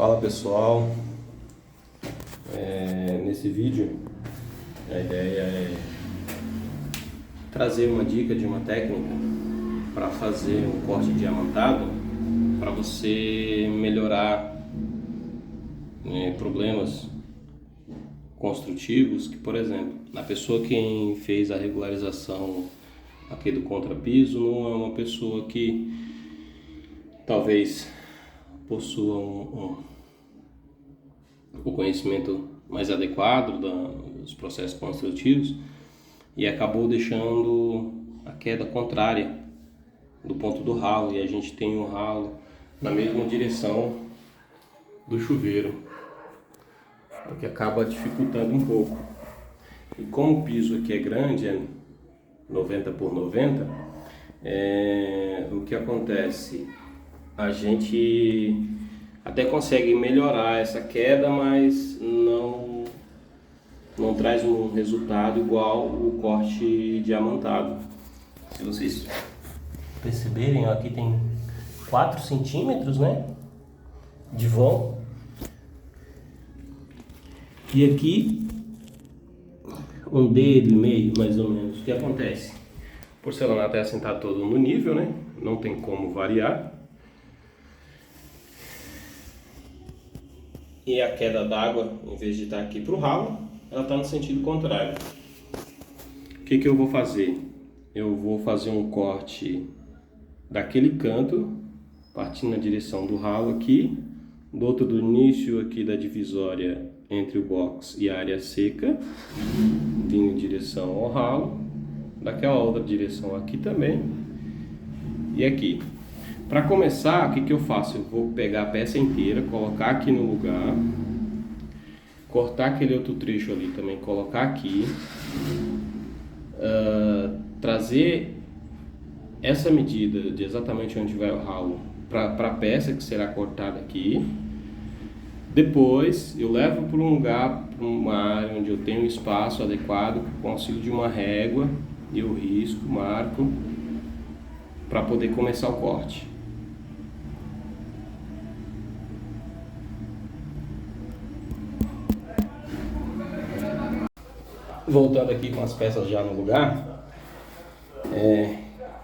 Fala pessoal, nesse vídeo a ideia é trazer uma dica de uma técnica para fazer um corte diamantado para você melhorar problemas construtivos que, por exemplo, a pessoa quem fez a regularização aqui do contrapiso não é uma pessoa que talvez possua um conhecimento mais adequado dos processos construtivos e acabou deixando a queda contrária do ponto do ralo, e a gente tem um ralo na mesma direção do chuveiro, o que acaba dificultando um pouco. E como o piso aqui é grande, é 90 por 90, o que acontece? A gente até consegue melhorar essa queda, mas não traz um resultado igual o corte diamantado. Se vocês perceberem, aqui tem 4 centímetros, né, de vão, e aqui um dedo e meio, mais ou menos. O que acontece? O porcelanato é assentado todo no nível, né, não tem como variar. E a queda d'água, em vez de estar aqui para o ralo, ela está no sentido contrário. O que eu vou fazer? Eu vou fazer um corte daquele canto, partindo na direção do ralo aqui, do outro do início aqui da divisória entre o box e a área seca, vindo em direção ao ralo, daquela outra direção aqui também, e aqui. Para começar, o que eu faço? Eu vou pegar a peça inteira, colocar aqui no lugar, cortar aquele outro trecho ali também, colocar aqui, trazer essa medida de exatamente onde vai o ralo para a peça que será cortada aqui. Depois eu levo para um lugar, para uma área onde eu tenho um espaço adequado, com o auxílio de uma régua, eu risco, marco, para poder começar o corte. Voltando aqui com as peças já no lugar,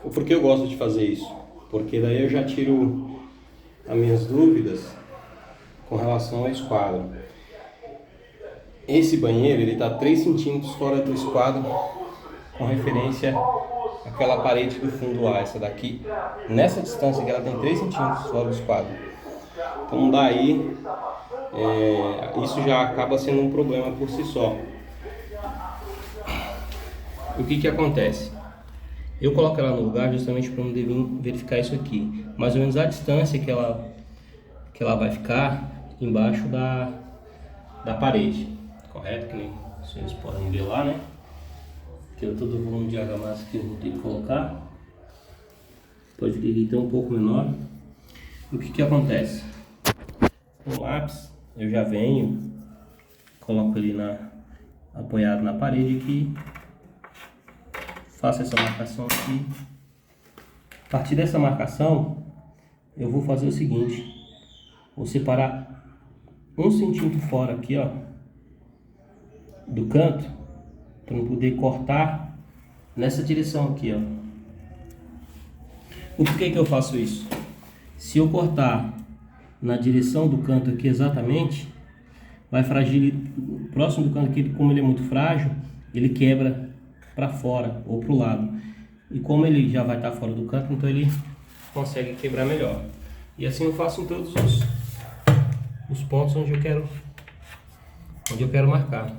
por que eu gosto de fazer isso? Porque daí eu já tiro as minhas dúvidas com relação ao esquadro. Esse banheiro ele está 3 centímetros fora do esquadro, com referência àquela parede do fundo A. Essa daqui, nessa distância aqui, ela tem 3 centímetros fora do esquadro. Então daí, isso já acaba sendo um problema por si só. O que acontece? Eu coloco ela no lugar justamente para não verificar isso aqui. Mais ou menos a distância que ela vai ficar embaixo da parede. Correto? Que nem vocês podem ver lá, né? Que é todo o volume de argamassa que eu vou ter que colocar. Pode ver que está um pouco menor. O que acontece? Com o lápis eu já venho, coloco ele apoiado na parede aqui. Faço essa marcação aqui. A partir dessa marcação, eu vou fazer o seguinte: vou separar 1 centímetro fora aqui, ó, do canto, para não poder cortar nessa direção aqui, ó. O porquê que eu faço isso? Se eu cortar na direção do canto aqui exatamente, vai fragilizar próximo do canto aqui, como ele é muito frágil, ele quebra para fora ou para o lado, e como ele já vai estar fora do canto, então ele consegue quebrar melhor. E assim eu faço em todos os pontos onde eu quero marcar,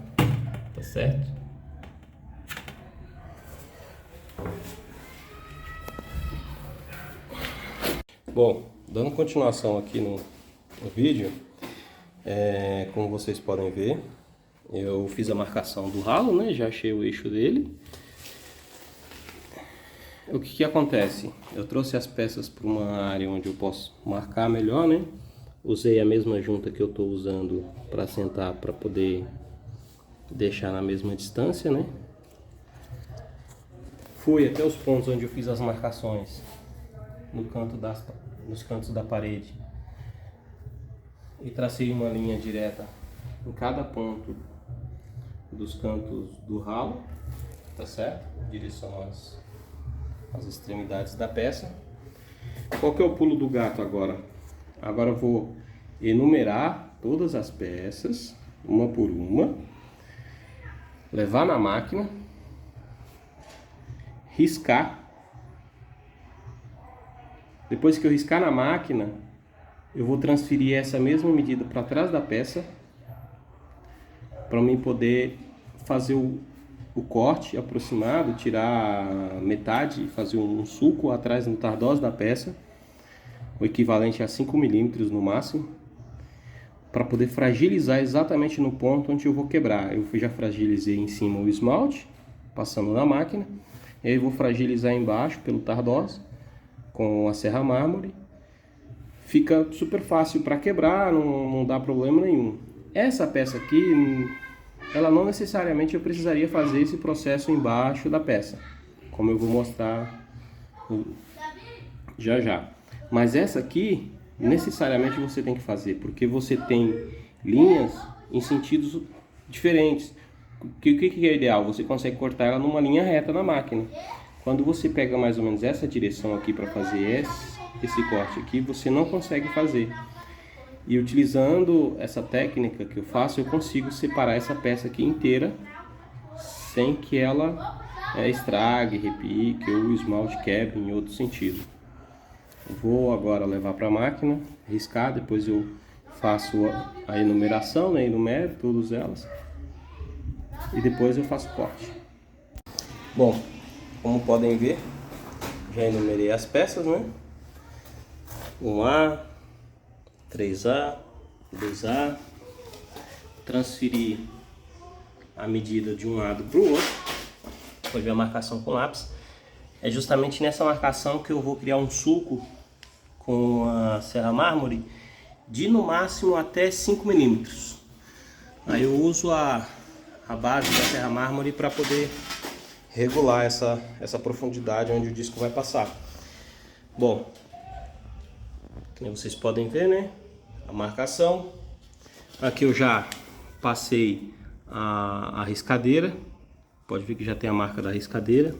tá certo? Bom, dando continuação aqui no vídeo, como vocês podem ver, eu fiz a marcação do ralo, né? Já achei o eixo dele. O que acontece? Eu trouxe as peças para uma área onde eu posso marcar melhor, né? Usei a mesma junta que eu estou usando para assentar, para poder deixar na mesma distância, né? Fui até os pontos onde eu fiz as marcações nos cantos da parede. e tracei uma linha direta em cada ponto dos cantos do ralo, tá certo? Em direção às extremidades da peça. Qual que é o pulo do gato agora? Agora eu vou enumerar todas as peças, uma por uma, levar na máquina, riscar. Depois que eu riscar na máquina, eu vou transferir essa mesma medida para trás da peça, para mim poder fazer o corte aproximado, tirar metade e fazer um sulco atrás no tardós da peça, o equivalente a 5 milímetros no máximo, para poder fragilizar exatamente no ponto onde eu vou quebrar. Eu já fragilizei em cima o esmalte, passando na máquina, e aí vou fragilizar embaixo pelo tardós com a serra mármore. Fica super fácil para quebrar, não dá problema nenhum. Essa peça aqui, ela não necessariamente eu precisaria fazer esse processo embaixo da peça, como eu vou mostrar já já. Mas essa aqui, necessariamente você tem que fazer, porque você tem linhas em sentidos diferentes. O que é ideal? Você consegue cortar ela numa linha reta na máquina. Quando você pega mais ou menos essa direção aqui para fazer esse corte aqui, você não consegue fazer. E utilizando essa técnica que eu faço, eu consigo separar essa peça aqui inteira sem que ela estrague, repique ou o esmalte quebre em outro sentido. Eu vou agora levar para a máquina, riscar, depois eu faço a enumeração, né? Enumero todas elas e depois eu faço o corte. Bom, como podem ver, já enumerei as peças, né? 1A, 3A, 2A, transferi a medida de um lado para o outro, depois ver a marcação com lápis. É justamente nessa marcação que eu vou criar um sulco com a serra mármore de no máximo até 5 milímetros. Aí eu uso a base da serra mármore para poder regular essa profundidade onde o disco vai passar. Bom, como vocês podem ver, né? A marcação. Aqui eu já passei a riscadeira. Pode ver que já tem a marca da riscadeira.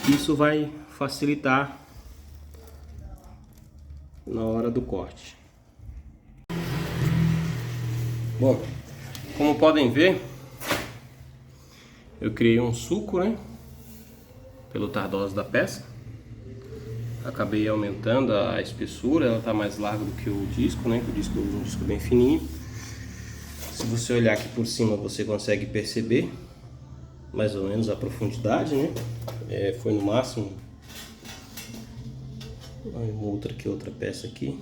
Isso vai facilitar na hora do corte. Bom, como podem ver, eu criei um sulco, né? Pelo tardós da peça. Acabei aumentando a espessura, ela está mais larga do que o disco, né? Que o disco é um disco bem fininho. Se você olhar aqui por cima, você consegue perceber mais ou menos a profundidade, né? Foi no máximo outra peça aqui.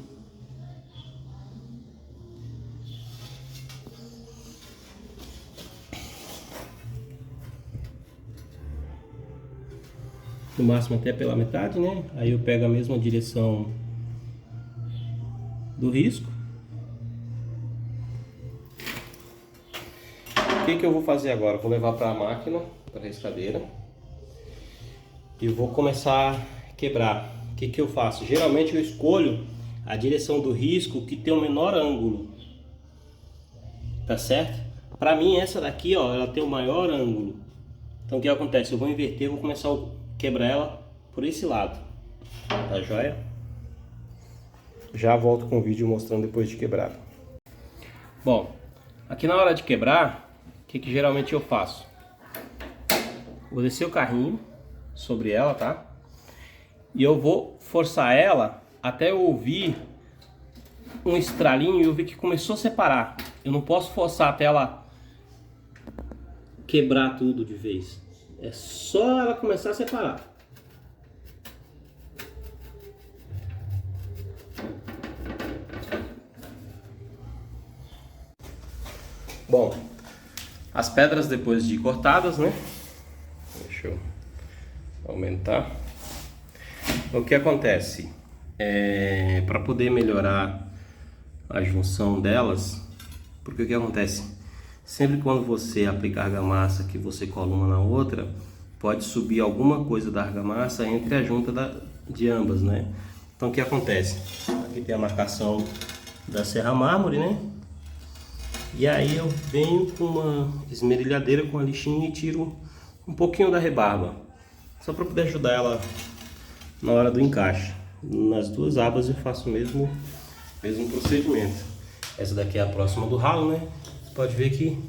No máximo até pela metade, né? Aí eu pego a mesma direção do risco. O que eu vou fazer agora? Vou levar para a máquina, para a riscadeira, e vou começar a quebrar. O que eu faço? Geralmente eu escolho a direção do risco que tem o menor ângulo, tá certo? Para mim essa daqui, ó, ela tem o maior ângulo. Então o que acontece? Eu vou inverter, vou começar a quebrar ela por esse lado, tá joia? Já volto com o vídeo mostrando depois de quebrado. Bom, aqui na hora de quebrar, o que geralmente eu faço? Vou descer o carrinho sobre ela, tá? E eu vou forçar ela até eu ouvir um estralinho e eu ver que começou a separar. Eu não posso forçar até ela quebrar tudo de vez. É só ela começar a separar. Bom, as pedras depois de cortadas, né? Deixa eu aumentar. O que acontece? Para poder melhorar a junção delas, porque o que acontece? Sempre quando você aplica argamassa que você cola uma na outra, pode subir alguma coisa da argamassa entre a junta de ambas, né? Então o que acontece? Aqui tem a marcação da serra mármore, né? E aí eu venho com uma esmerilhadeira com a lixinha e tiro um pouquinho da rebarba, só para poder ajudar ela na hora do encaixe. Nas duas abas eu faço o mesmo procedimento. Essa daqui é a próxima do ralo, né? Você pode ver que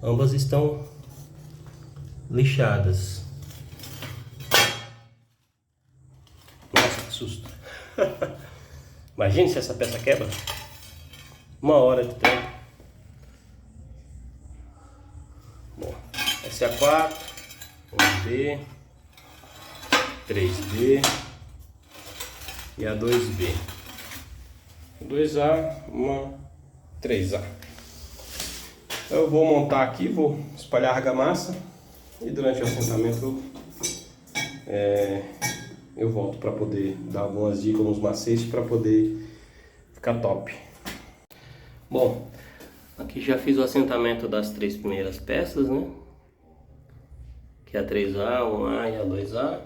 ambas estão lixadas. Nossa, que susto! Imagine se essa peça quebra. 1 hora de tempo. Bom, essa é a 4, 1B, 3B e a 2B. 2A, uma 3A. Eu vou montar aqui, vou espalhar argamassa e durante o assentamento eu volto para poder dar algumas dicas, alguns macetes para poder ficar top. Bom, aqui já fiz o assentamento das 3 primeiras peças, né? Que é a 3A, 1A e a 2A.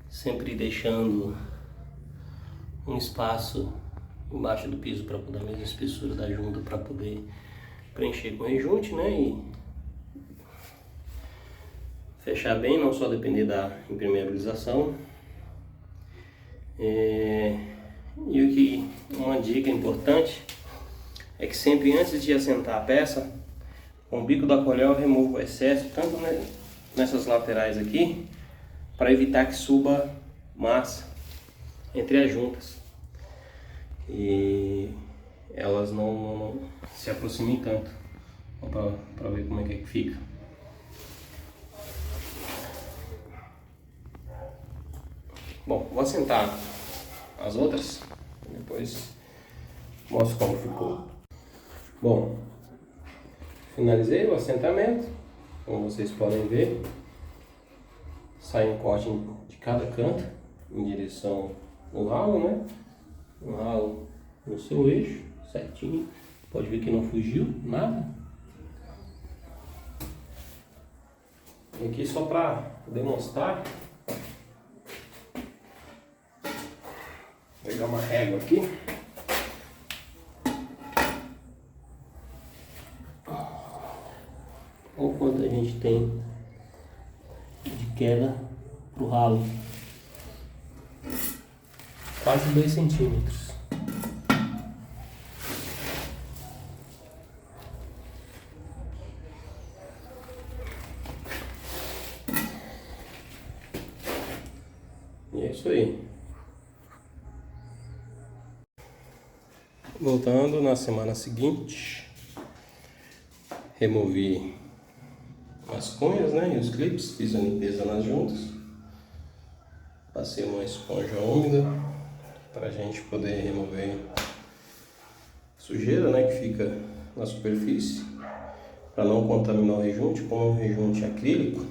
Sempre deixando um espaço embaixo do piso para poder a mesma espessura da junta para poder preencher com rejunte, né? E fechar bem, não só depender da impermeabilização. E uma dica importante é que sempre antes de assentar a peça, com o bico da colher eu removo o excesso, tanto nessas laterais aqui, para evitar que suba massa entre as juntas e elas não se aproximem tanto. Para ver como é que fica. Bom, vou assentar as outras e depois mostro como ficou. Bom, finalizei o assentamento, como vocês podem ver. Sai um corte de cada canto em direção ao ralo, né? O ralo no seu eixo, certinho. Pode ver que não fugiu nada. E aqui só para demonstrar, vou pegar uma régua aqui. Olha o quanto a gente tem de queda pro ralo. Quase 2 centímetros. E é isso aí. Voltando na semana seguinte, removi as cunhas, né, e os clips, fiz a limpeza nas juntas, passei uma esponja úmida para a gente poder remover sujeira, né, que fica na superfície, para não contaminar o rejunte. Como é um rejunte acrílico,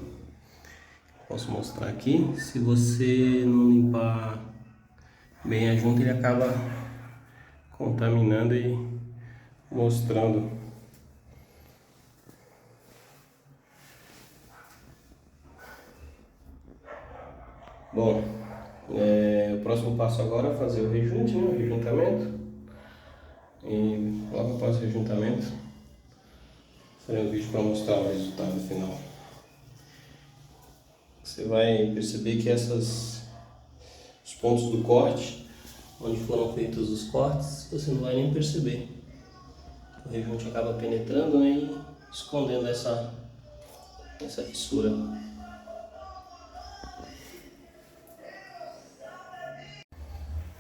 posso mostrar aqui, se você não limpar bem a junta, ele acaba contaminando e mostrando. Bom, o próximo passo agora é fazer o rejunte, né, o rejuntamento. E logo após o rejuntamento, será um vídeo para mostrar o resultado final. Você vai perceber que os pontos do corte, onde foram feitos os cortes, você não vai nem perceber. O rejunte acaba penetrando, né, e escondendo essa fissura.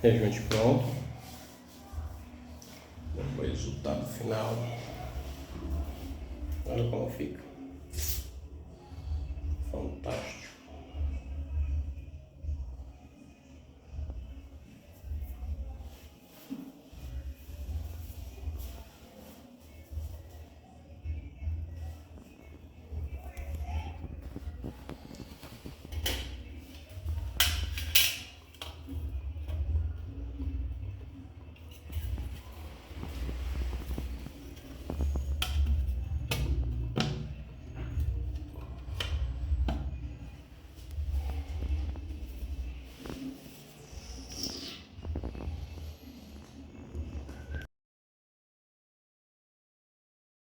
Rejunte pronto. Foi o resultado final. Olha como fica.